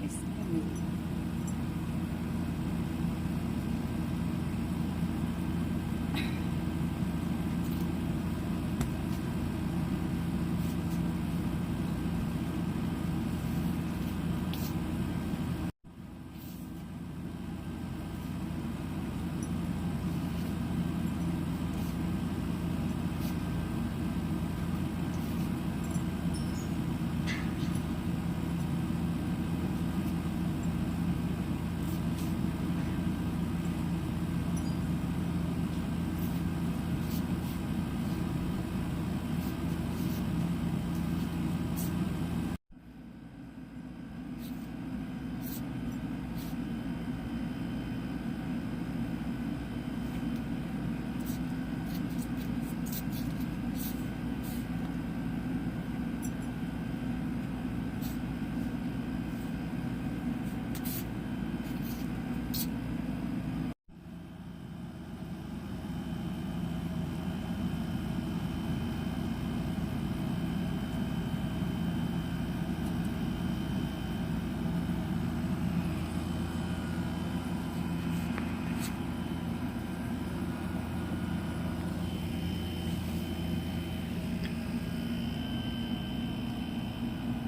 is kami.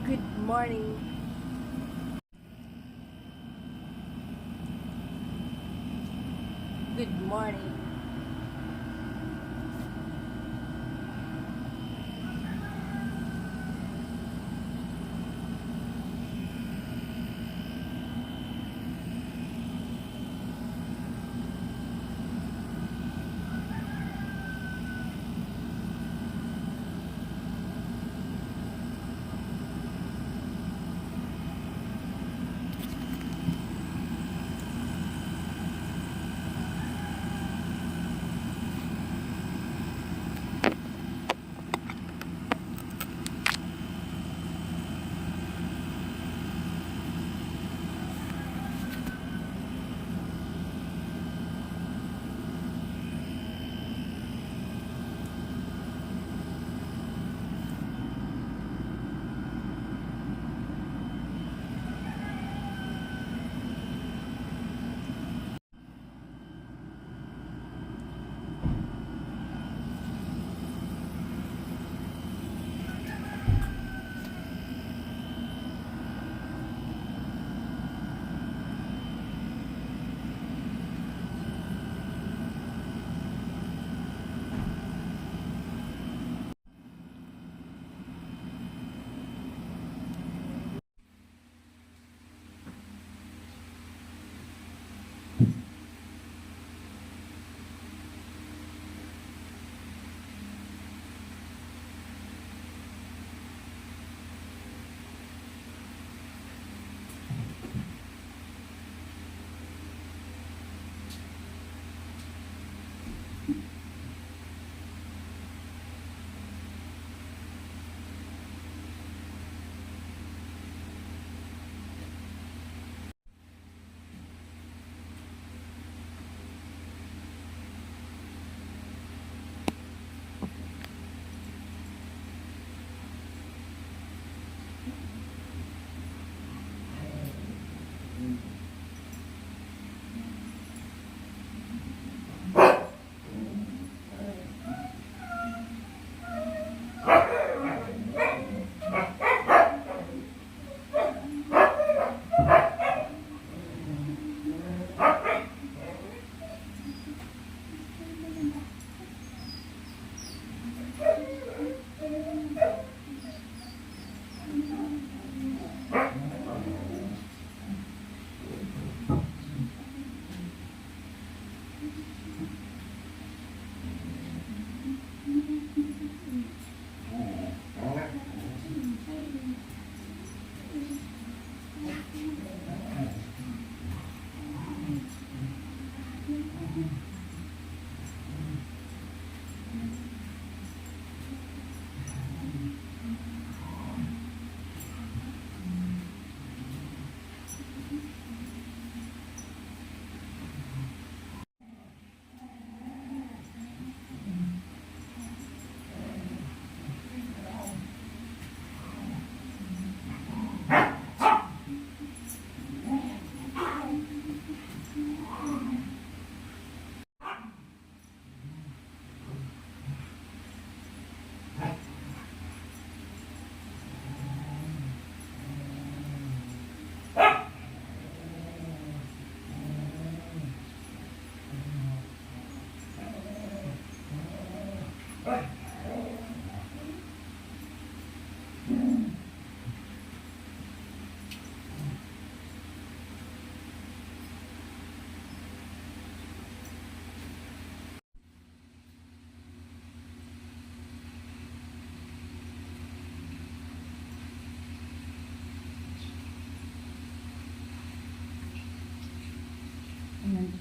Good morning. Good morning.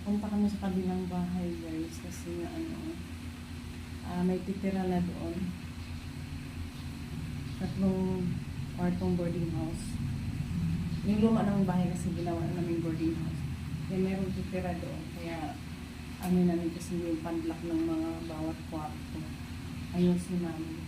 Punta kami sa kabilang bahay guys kasi nga may titira na doon. 3 kwartong boarding house. Yung luma ng bahay kasi ginawa na namin boarding house. Kaya mayroong titira doon. Kaya namin kasi yung padlock ng mga bawat kwarto. Ayusin namin.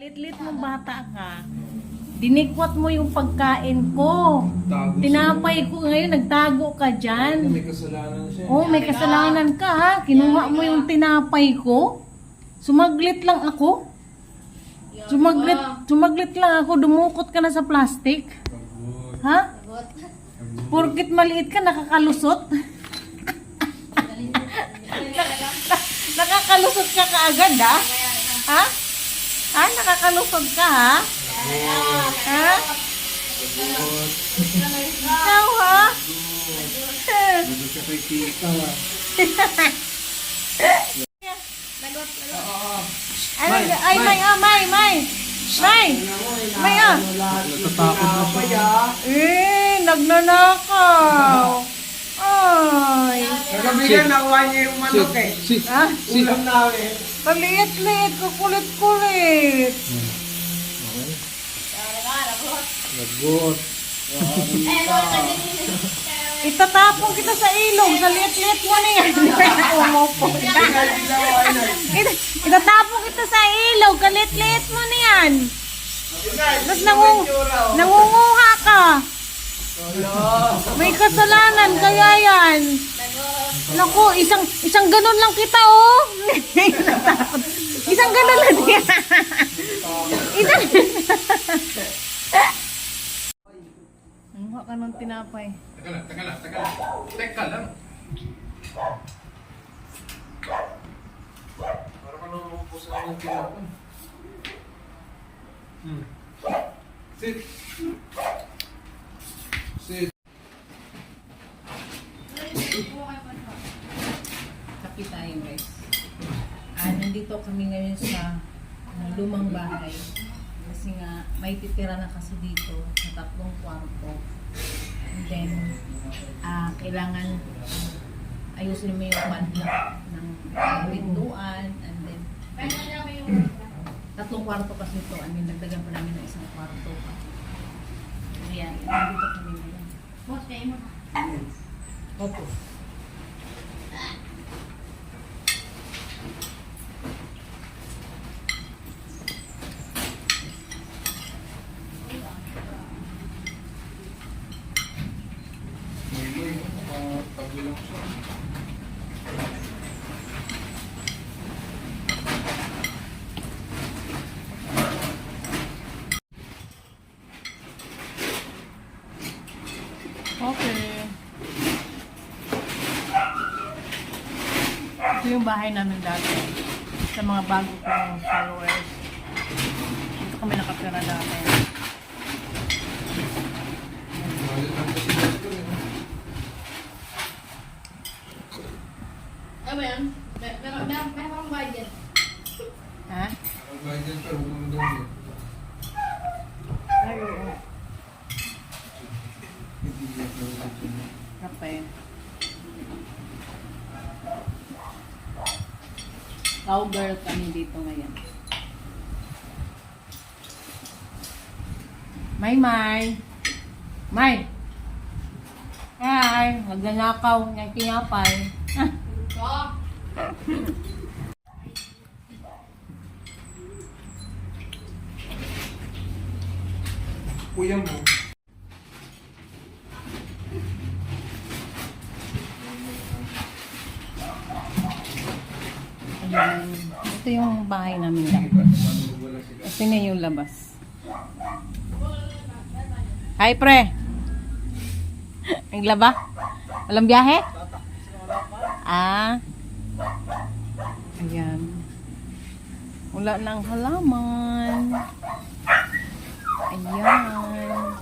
Lit-lit mo bata ka. Dinikwat mo yung pagkain ko. Tinapay ko ngayon, nagtago ka dyan. May kasalanan siya. Oh, may kasalanan ka ha. Kinuha mo yung tinapay ko. Sumaglit lang ako. Sumaglit lang ako. Dumukot ka na sa plastic. Ha? Porkit maliit ka, nakakalusot. Nakakalusot ka kaagad ha? Ha? Ha? Nakakalusot ka ha? Ha? Ikaw ha? Dito siya kay Tita. Ay, may. Natatakot na siya. Nagnanakaw. Ay. Kagabi yan, nakuha niya yung manok eh. Ha? Ulam namin. Paliit-liit, kukulit-kulit. Lagot. Itatapon kita sa ilog, sa liit-liit mo na yan. Umupo. Itatapon kita sa ilog, kalit-liit mo na yan. Tapos nangunguha ka. May kasalanan kaya yan. Naku, isang ganun lang kita oh. Isang ganun lang yan. Nanguha ka ng tinapay. Teka lang. Para ka nang umupo sa aking tinapon. Sit. Kapi tayo guys. Nandito kami ngayon sa lumang bahay. Kasi nga may titira na kasi dito sa 3 kwarto. And then kailangan ayusin mo yung padlock ng pintuan. And then 3 kwarto kasi ito. Nagdagan pa namin ng 1 kwarto. Kaya nandito kami ngayon. Opo. Okay. Ito yung bahay namin dati. Sa mga bago kong followers. Dito kami nakatira dati. Malit lang kasi dito eh. Ano yan? Meron akong budget. Ha? Ang guidance pero huwag mo doon eh. Ay, oo. Kape. Cowgirl kami dito ngayon. May. Ay, nagnanakaw ng tinapay. Kuya mo. Ayan. Ito yung bahay namin dati. Ito na yung labas. Hi, pre. Naglaba? Walang biyahe? Ah. Ayan. Wala nang halaman. Ayan.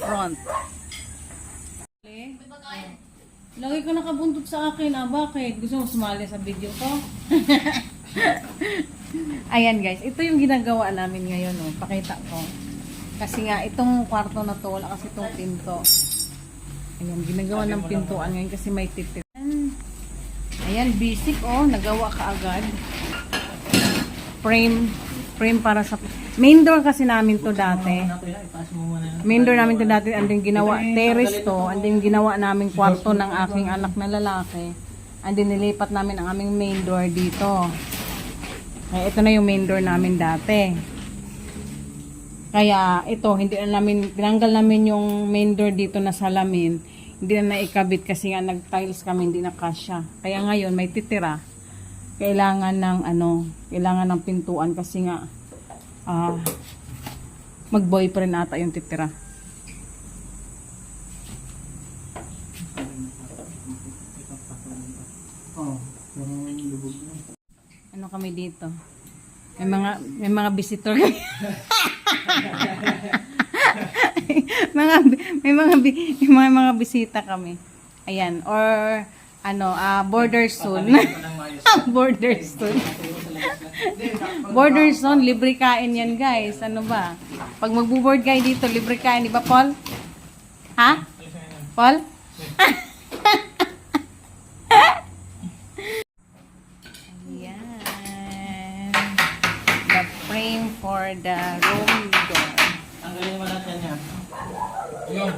Front. Lagi ka nakabuntot sa akin, bakit? Gusto mo sumali sa video ko? Ayan guys, ito yung ginagawa namin ngayon, oh. Pakita ko. Kasi nga, itong kwarto na to, wala kasi itong pinto. Ayan, ginagawa ng pintuan ngayon kasi may titir. Ayan, basic, oh. Nagawa ka agad. Frame para sa... Main door kasi namin to dati. Main door namin to dati, andun ginawa, terrace to, andun ginawa namin kwarto ng aking anak na lalaki. Andun nilipat namin ang aming main door dito. Kaya ito na yung main door namin dati. Kaya ito, hindi na namin, tinanggal namin yung main door dito na salamin. Hindi na naikabit kasi nga nag-tiles kami, hindi na kasya. Kaya ngayon may titira. Kailangan ng pintuan kasi nga mag-boyfriend ata yung titira. Ano kami dito? May mga visitor kami. may mga bisita kami. Ayan, or border soon. Border soon. Border soon, libre kain yan guys. Ano ba? Pag magbo-board kayo dito, libre kain, di ba Paul? Ha? Paul? Ayan. The frame for the room door. Ang galing mo natin yan. Yun.